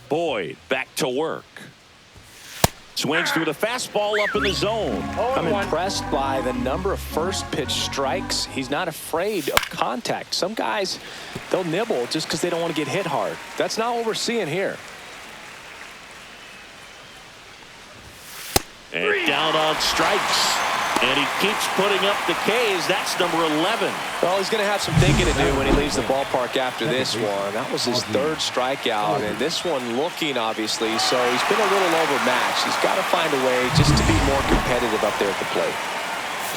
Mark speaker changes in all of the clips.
Speaker 1: Boyd back to work. Swings through the fastball up in the zone.
Speaker 2: I'm impressed by the number of first pitch strikes. He's not afraid of contact. Some guys, they'll nibble just because they don't want to get hit hard. That's not what we're seeing here.
Speaker 1: And down on strikes. And he keeps putting up the Ks. That's number 11.
Speaker 2: Well, he's going to have some thinking to do when he leaves the ballpark after this one. That was his third strikeout, and this one looking, obviously, so he's been a little overmatched. He's got to find a way just to be more competitive up there at the plate.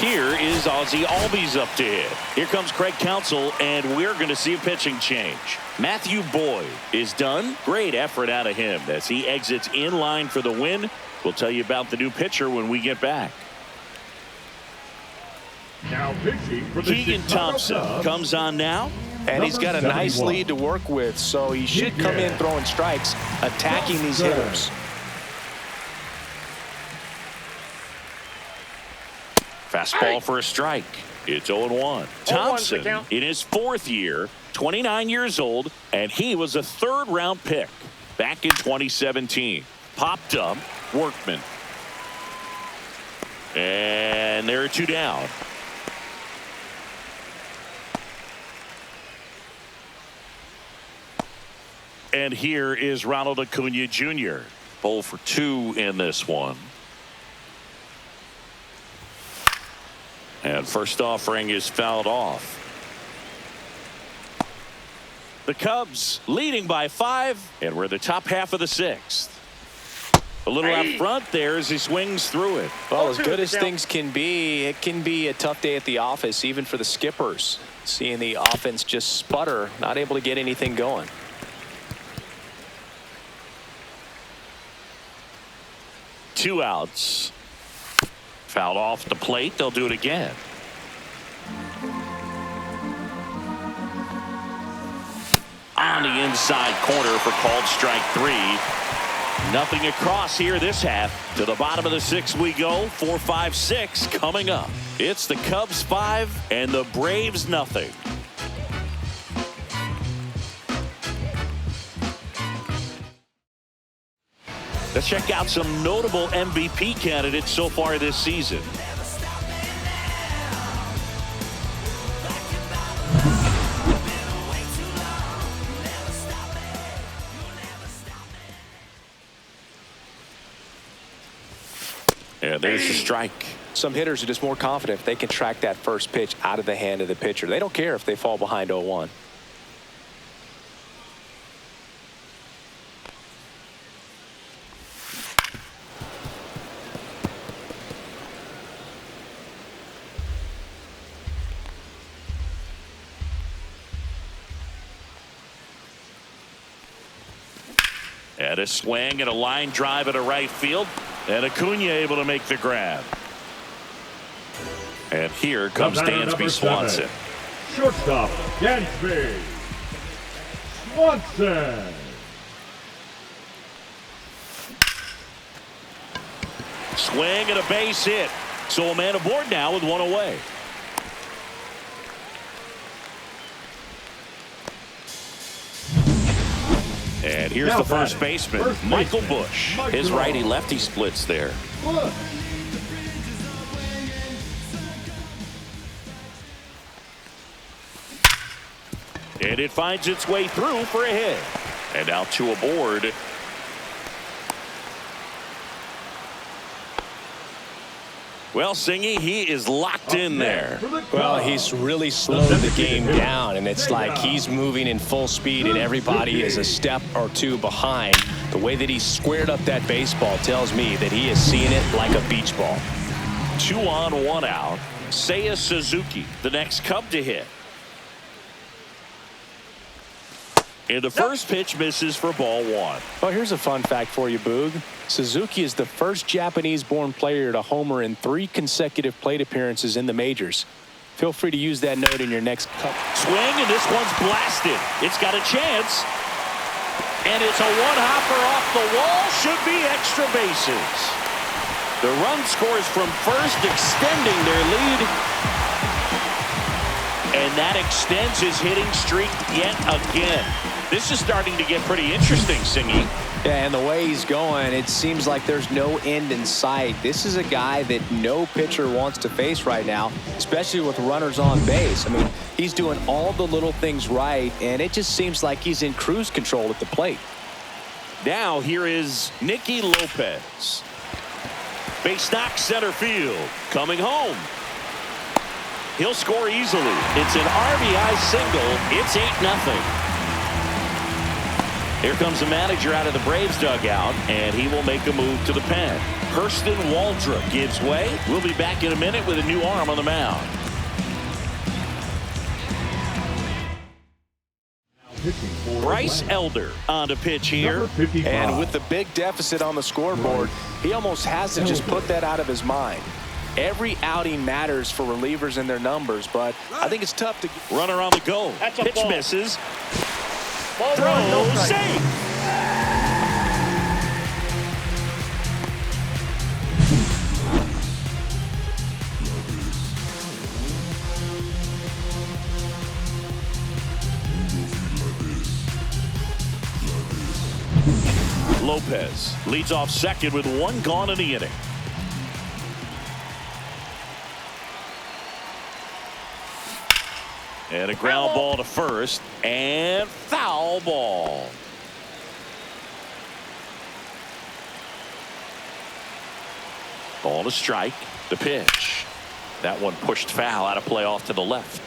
Speaker 1: Here is Ozzie Albies up to hit. Here comes Craig Counsell, and we're going to see a pitching change. Matthew Boyd is done. Great effort out of him as he exits in line for the win. We'll tell you about the new pitcher when we get back.
Speaker 3: Now pitching for the
Speaker 1: Keegan Thompson comes on now.
Speaker 2: And he's got a nice lead to work with, so he should come in throwing strikes, attacking these hitters.
Speaker 1: Fastball for a strike. It's 0-1. Thompson in his fourth year, 29 years old, and he was a third-round pick back in 2017. Popped up, Workman. And there are two down. And here is Ronald Acuna Jr. 0 for 2 in this one. And first offering is fouled off. The Cubs leading by 5, and we're the top half of the 6th. A little out front there as he swings through it.
Speaker 2: Well, as good as things can be, it can be a tough day at the office, even for the skippers. Seeing the offense just sputter, not able to get anything going.
Speaker 1: Two outs. Fouled off the plate. They'll do it again. On the inside corner for called strike 3. Nothing across here this half. To the bottom of the 6th we go. 4, 5, 6 coming up. It's the Cubs 5 and the Braves nothing. Let's check out some notable MVP candidates so far this season. And there's the strike.
Speaker 2: Some hitters are just more confident if they can track that first pitch out of the hand of the pitcher. They don't care if they fall behind 0-1.
Speaker 1: And a swing and a line drive at a right field. And Acuna able to make the grab. And here comes Dansby Swanson.
Speaker 3: Shortstop, Dansby Swanson.
Speaker 1: Swing and a base hit. So a man aboard now with one away. And here's the first baseman, Michael Busch. His righty-lefty splits there. And it finds its way through for a hit. And now two aboard. Well, Singy, he is locked in there.
Speaker 2: Well, he's really slowed the game down, and it's like he's moving in full speed, and everybody is a step or two behind. The way that he squared up that baseball tells me that he is seeing it like a beach ball.
Speaker 1: 2 on, 1 out. Seiya Suzuki, the next Cub to hit. And the first pitch misses for ball 1.
Speaker 2: Well, here's a fun fact for you, Boog. Suzuki is the first Japanese-born player to homer in 3 consecutive plate appearances in the majors. Feel free to use that note in your next Cup.
Speaker 1: Swing, and this one's blasted. It's got a chance. And it's a one-hopper off the wall. Should be extra bases. The run scores from first, extending their lead. And that extends his hitting streak yet again. This is starting to get pretty interesting, Singy.
Speaker 2: Yeah, and the way he's going, it seems like there's no end in sight. This is a guy that no pitcher wants to face right now, especially with runners on base. I mean, he's doing all the little things right, and it just seems like he's in cruise control at the plate.
Speaker 1: Now here is Nicky Lopez. Base knock center field. Coming home. He'll score easily. It's an RBI single. It's 8-0. Here comes the manager out of the Braves dugout, and he will make a move to the pen. Hurston Waldrop gives way. We'll be back in a minute with a new arm on the mound. Bryce Elder on to pitch here.
Speaker 2: And with the big deficit on the scoreboard, he almost has to just put that out of his mind. Every outing matters for relievers and their numbers, but I think it's tough to...
Speaker 1: Runner on the go. Pitch misses. Throw safe. Lopez leads off second with one gone in the inning. And a ground ball to first, and foul ball. Ball to strike. The pitch. That one pushed foul out of play off to the left.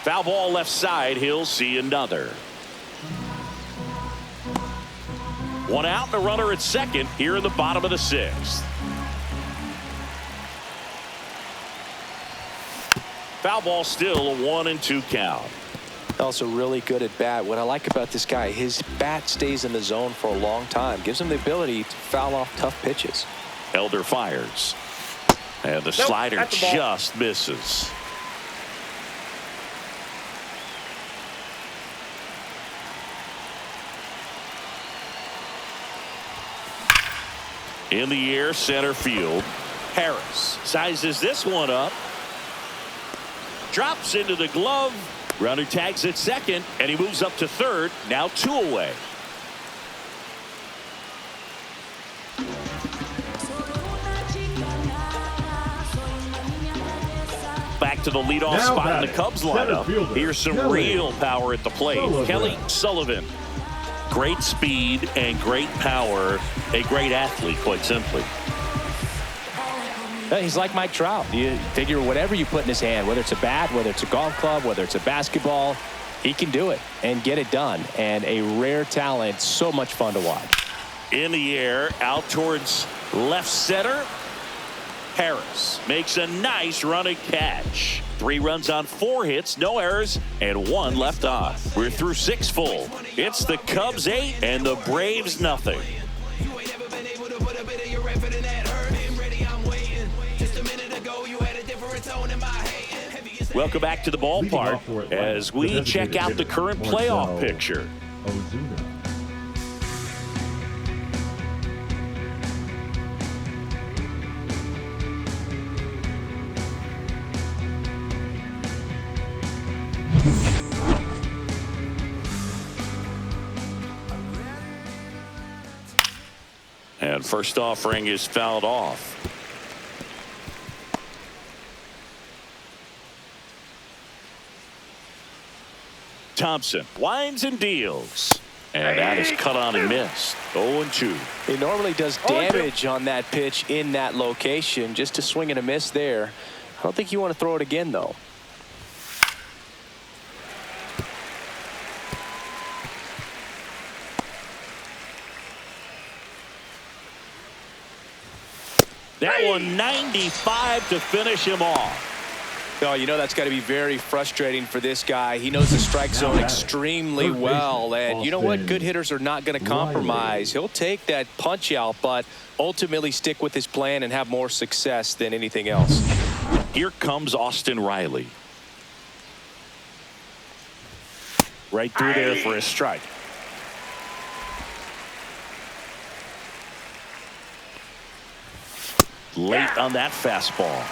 Speaker 1: Foul ball left side. He'll see another. One out and a runner at second here in the bottom of the sixth. Foul ball still a 1-2 count.
Speaker 2: Also really good at bat. What I like about this guy, his bat stays in the zone for a long time. Gives him the ability to foul off tough pitches.
Speaker 1: Elder fires. And the slider just misses. In the air, center field. Harris sizes this one up. Drops into the glove. Runner tags at second, and he moves up to third. Now 2 away. Back to the leadoff spot in the Cubs lineup. Here's some real power at the plate. Kelly Sullivan. Great speed and great power. A great athlete, quite simply.
Speaker 2: He's like Mike Trout. You figure whatever you put in his hand, whether it's a bat, whether it's a golf club, whether it's a basketball, he can do it and get it done. And a rare talent, so much fun to watch.
Speaker 1: In the air, out towards left center. Harris makes a nice running catch. 3 runs on 4 hits, no errors, and 1 left on. We're through 6 full. It's the Cubs 8 and the Braves nothing. Welcome back to the ballpark as we check out the current playoff picture. And first offering is fouled off. Thompson winds and deals. And that is cut on and missed. 0-2.
Speaker 2: He normally does damage on that pitch in that location. Just a swing and a miss there. I don't think you want to throw it again, though.
Speaker 1: That one 95 to finish him off.
Speaker 2: Oh, you know that's got to be very frustrating for this guy. He knows the strike zone extremely well. And you know what? Good hitters are not going to compromise. He'll take that punch out, but ultimately stick with his plan and have more success than anything else.
Speaker 1: Here comes Austin Riley. Right through there for a strike. late on that fastball.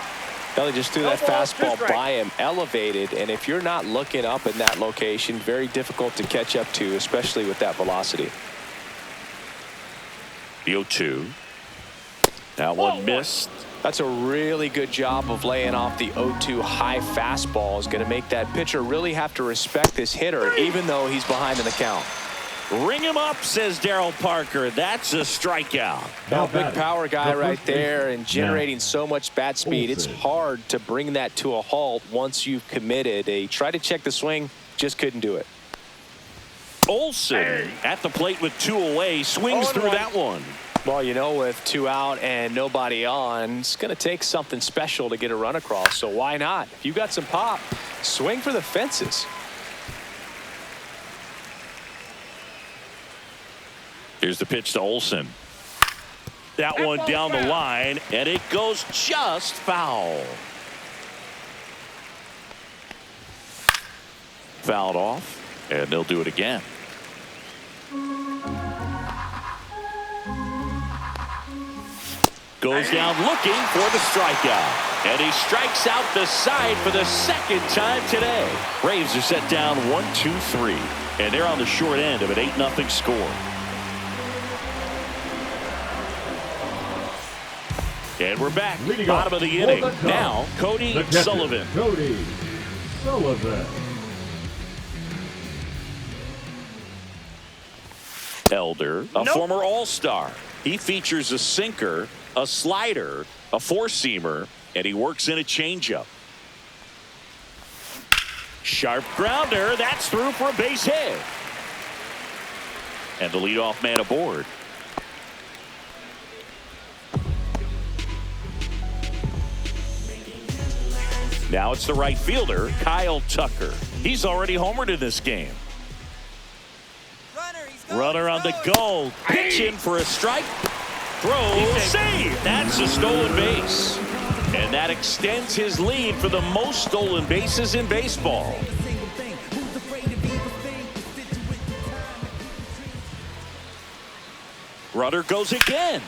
Speaker 2: Well, he just threw that fastball by him, elevated, and if you're not looking up in that location, very difficult to catch up to, especially with that velocity.
Speaker 1: The 0-2. That one missed.
Speaker 2: That's a really good job of laying off the 0-2 high fastball. Is going to make that pitcher really have to respect this hitter, even though he's behind in the count.
Speaker 1: Ring him up, says Darryl Parker. That's a strikeout.
Speaker 2: Now, big power guy right there and generating so much bat speed. It's hard to bring that to a halt once you've committed. He tried to check the swing, just couldn't do it.
Speaker 1: Olsen at the plate with 2 away, swings through that one.
Speaker 2: Well, you know, with 2 out and nobody on, it's going to take something special to get a run across. So why not? If you got some pop, swing for the fences.
Speaker 1: Here's the pitch to Olsen. That one down the line, and it goes just foul. Fouled off, and they'll do it again. Goes down looking for the strikeout. And he strikes out the side for the second time today. Braves are set down 1-2-3. And they're on the short end of an 8-0 score. And we're back. Bottom of the inning. Now, Cody Sullivan.
Speaker 3: Cody Sullivan.
Speaker 1: Elder, a former All-Star. He features a sinker, a slider, a four-seamer, and he works in a changeup. Sharp grounder. That's through for a base hit. And the leadoff man aboard. Now it's the right fielder, Kyle Tucker. He's already homered in this game. Runner on the go. Pitch in for a strike. Throw. Save. That's a stolen base. And that extends his lead for the most stolen bases in baseball. Runner goes again.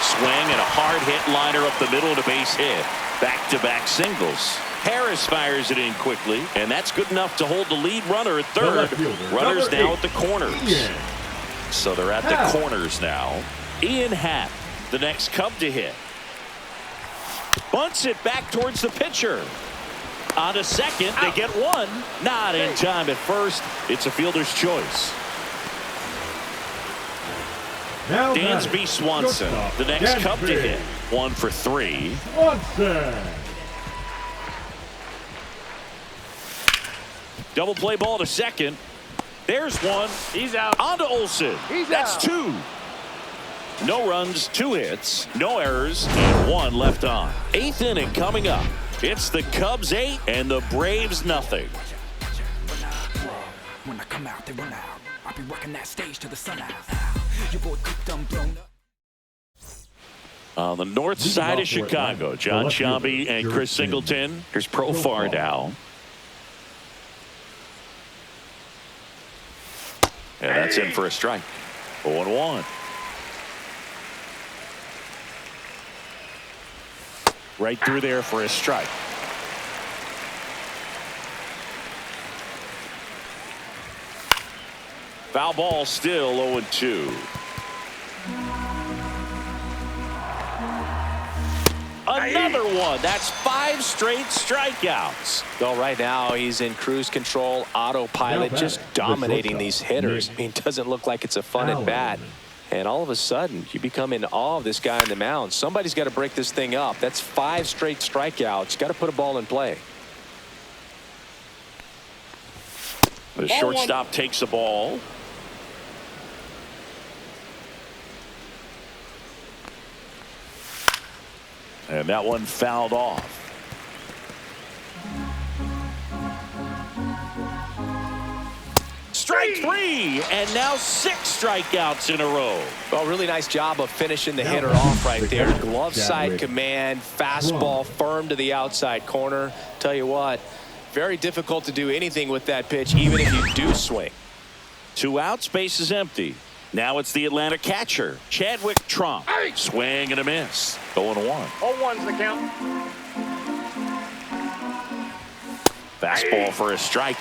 Speaker 1: Swing and a hard hit liner up the middle and a base hit. Back-to-back singles. Harris fires it in quickly, and that's good enough to hold the lead runner at third. Runners now at the corners. So they're at the corners now. Ian Happ, the next Cub to hit. Bunts it back towards the pitcher. On to second, they get one. Not in time at first. It's a fielder's choice. Dansby Swanson, the next Cub to hit. 1 for 3.
Speaker 3: Swanson.
Speaker 1: Double play ball to second. There's one. He's out. On to Olsen. That's 2. No runs, 2 hits, no errors, and 1 left on. 8th inning coming up. It's the Cubs 8 and the Braves nothing. When I come out, they run out. I'll be working that stage to the sun out. Your boy cooked, I'm blown up. On the north side of Chicago, John Sciambi and Chris Singleton. Here's Profar now. And that's in for a strike. 0-1. Right through there for a strike. Foul ball, still 0-2. Another one. That's 5 straight strikeouts.
Speaker 2: Well, right now he's in cruise control, autopilot, just dominating these hitters. I mean, it doesn't look like it's a fun at bat. And all of a sudden, you become in awe of this guy on the mound. Somebody's got to break this thing up. That's 5 straight strikeouts. Got to put a ball in play.
Speaker 1: The shortstop takes the ball. And that one fouled off. Strike 3, and now 6 strikeouts in a row.
Speaker 2: Well, really nice job of finishing the hitter off right there. Glove side command, fastball firm to the outside corner. Tell you what, very difficult to do anything with that pitch, even if you do swing.
Speaker 1: 2 outs, base is empty. Now it's the Atlanta catcher, Chadwick Trump. Swing and a miss. 0-1.
Speaker 4: 0-1's the count.
Speaker 1: Fastball for a strike.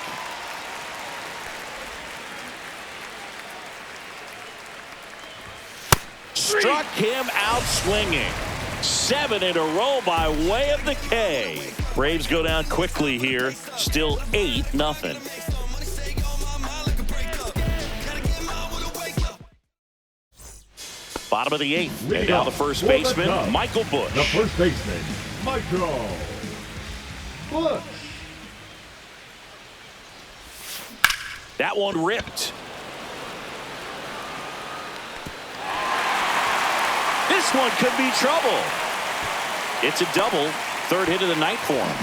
Speaker 1: Struck him out swinging. 7 in a row by way of the K. Braves go down quickly here. Still 8-0. Bottom of the 8th. And now the first baseman, Michael Busch.
Speaker 3: The first baseman, Michael Busch.
Speaker 1: That one ripped. This one could be trouble. It's a double. Third hit of the night for him.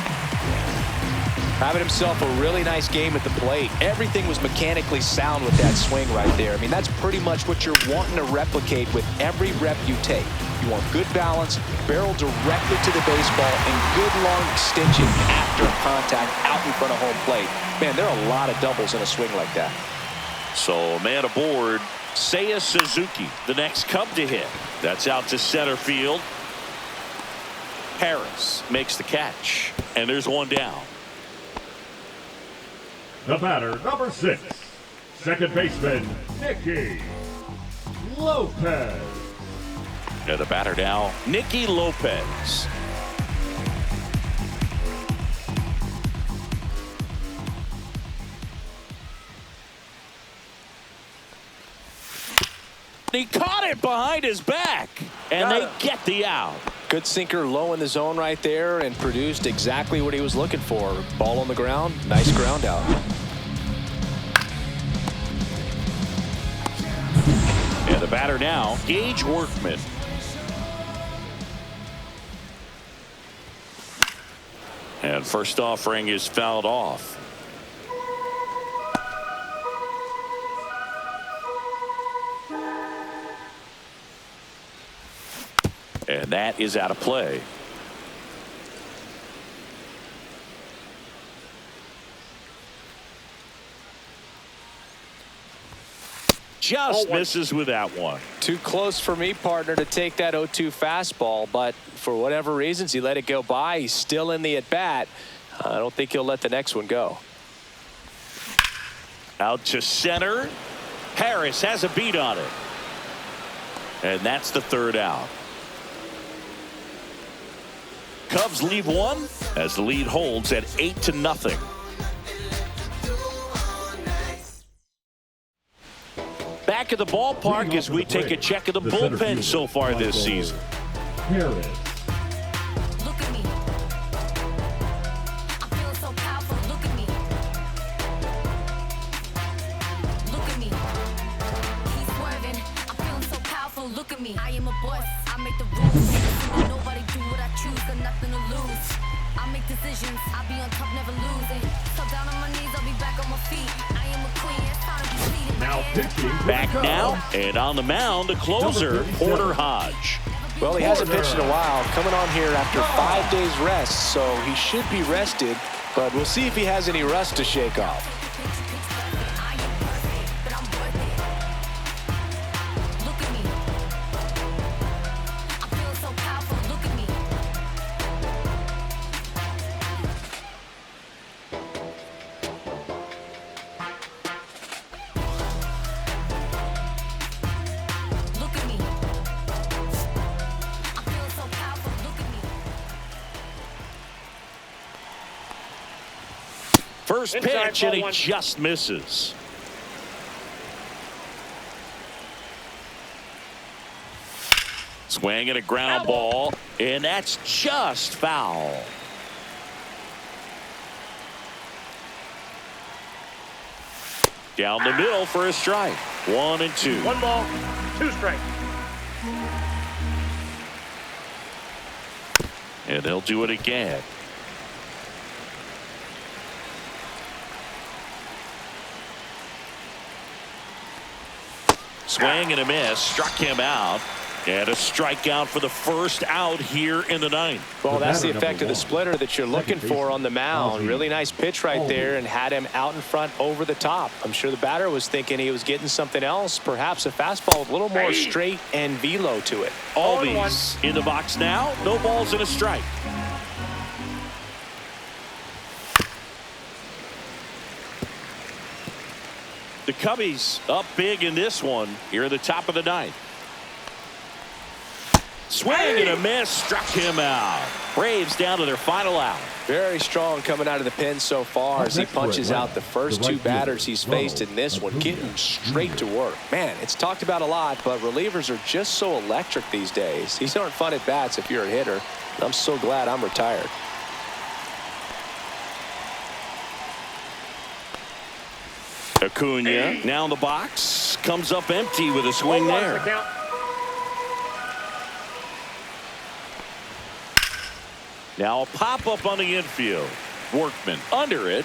Speaker 2: Having himself a really nice game at the plate. Everything was mechanically sound with that swing right there. I mean, that's pretty much what you're wanting to replicate with every rep you take. You want good balance, barrel directly to the baseball, and good long extension after contact out in front of home plate. Man, there are a lot of doubles in a swing like that.
Speaker 1: So, man aboard, Seiya Suzuki, the next Cub to hit. That's out to center field. Harris makes the catch, and there's one down.
Speaker 3: The batter, number 6, second baseman, Nicky Lopez.
Speaker 1: And the batter now, Nicky Lopez. He caught it behind his back, and they get the out.
Speaker 2: Good sinker low in the zone right there and produced exactly what he was looking for. Ball on the ground, nice ground out.
Speaker 1: And the batter now, Gage Workman. And first offering is fouled off. And that is out of play. Just misses with that one.
Speaker 2: Too close for me, partner, to take that 0-2 fastball, but for whatever reasons, he let it go by. He's still in the at-bat. I don't think he'll let the next one go.
Speaker 1: Out to center. Harris has a beat on it. And that's the third out. Cubs leave one as the lead holds at 8-0. Back at the ballpark as we take a check of the bullpen so far this season.
Speaker 3: Harris.
Speaker 5: Look at me. I feel so powerful. Look at me. Look at me. He's swerving. I'm feeling so powerful. Look at me. I am a boss. I make the rules. Nobody do what I choose. Got nothing to lose. I make decisions. I be on top, never losing. So down on my knees, I'll be back on my feet. I am a queen. It's time to be seated.
Speaker 3: Now pitching.
Speaker 1: Back now and on the mound, the closer, Porter Hodge.
Speaker 2: Well, he hasn't pitched in a while, coming on here after 5 days rest, so he should be rested, but we'll see if he has any rust to shake off.
Speaker 5: I am perfect, but I'm worth it. Look at me. I feel so powerful. Look at me. Look at me. I feel so powerful. Look at me.
Speaker 1: First
Speaker 4: Inside,
Speaker 1: pitch, and
Speaker 4: ball
Speaker 1: he
Speaker 4: one.
Speaker 1: just misses. Swing and a ground ball, and that's just foul. Down the middle for a strike. 1-2.
Speaker 4: 1 ball, 2 strikes.
Speaker 1: And they'll do it again. Swing and a miss. Struck him out. And a strikeout for the first out here in the ninth.
Speaker 2: Well, that's the effect of the
Speaker 3: #1.
Speaker 2: splitter that you're looking for on the mound. Really nice pitch right there and had him out in front over the top. I'm sure the batter was thinking he was getting something else, perhaps a fastball with a little more straight and velo to it.
Speaker 1: Albies in the box now. No balls and a strike. The Cubbies up big in this one here at the top of the ninth. Swing and a miss, struck him out. Braves down to their final out.
Speaker 2: Very strong coming out of the pen so far as he punches out the first two batters he's faced in this one, getting straight to work. Man, it's talked about a lot, but relievers are just so electric these days. These aren't fun at bats if you're a hitter. I'm so glad I'm retired.
Speaker 1: Acuna now in the box, comes up empty with a swing
Speaker 4: 0-1's
Speaker 1: there.
Speaker 4: the count.
Speaker 1: Now a pop up on the infield. Workman under it.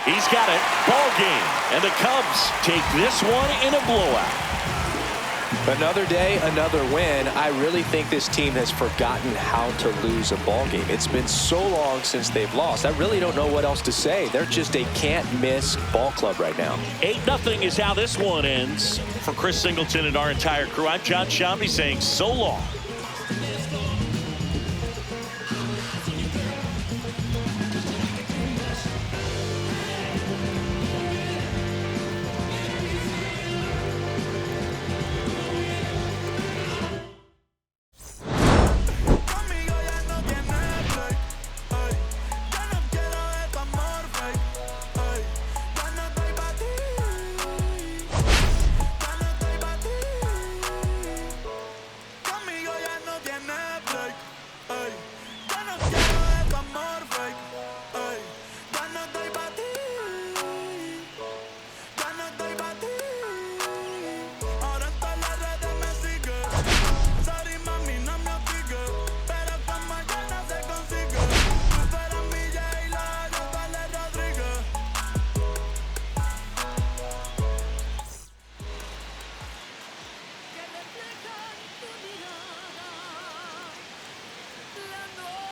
Speaker 1: He's got it. Ball game. And the Cubs take this one in a blowout.
Speaker 2: Another day, another win. I really think this team has forgotten how to lose a ball game. It's been so long since they've lost. I really don't know what else to say. They're just a can't-miss ball club right now.
Speaker 1: 8-0 is how this one ends. For Chris Singleton and our entire crew, I'm John Shambi saying so long.